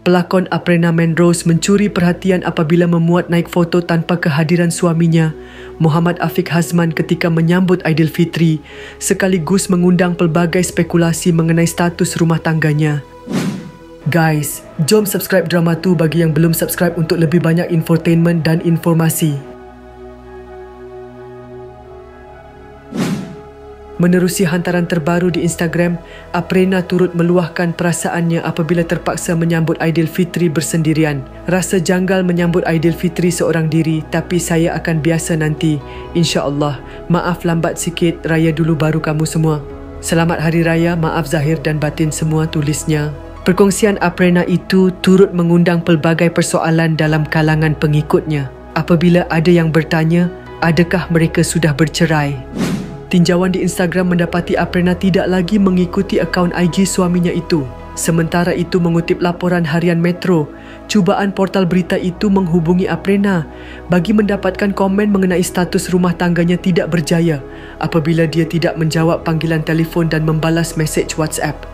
Pelakon Aprena Menrose mencuri perhatian apabila memuat naik foto tanpa kehadiran suaminya, Muhammad Afiq Hazman ketika menyambut Aidilfitri, sekaligus mengundang pelbagai spekulasi mengenai status rumah tangganya. Guys, jom subscribe Drama Tu bagi yang belum subscribe untuk lebih banyak infotainment dan informasi. Menerusi hantaran terbaru di Instagram, Aprena turut meluahkan perasaannya apabila terpaksa menyambut Aidilfitri bersendirian. Rasa janggal menyambut Aidilfitri seorang diri, tapi saya akan biasa nanti. InsyaAllah. Maaf lambat sikit, raya dulu baru kamu semua. Selamat Hari Raya, maaf zahir dan batin semua, tulisnya. Perkongsian Aprena itu turut mengundang pelbagai persoalan dalam kalangan pengikutnya. Apabila ada yang bertanya, adakah mereka sudah bercerai? Tinjauan di Instagram mendapati Aprena tidak lagi mengikuti akaun IG suaminya itu. Sementara itu, mengutip laporan harian Metro, cubaan portal berita itu menghubungi Aprena bagi mendapatkan komen mengenai status rumah tangganya tidak berjaya apabila dia tidak menjawab panggilan telefon dan membalas mesej WhatsApp.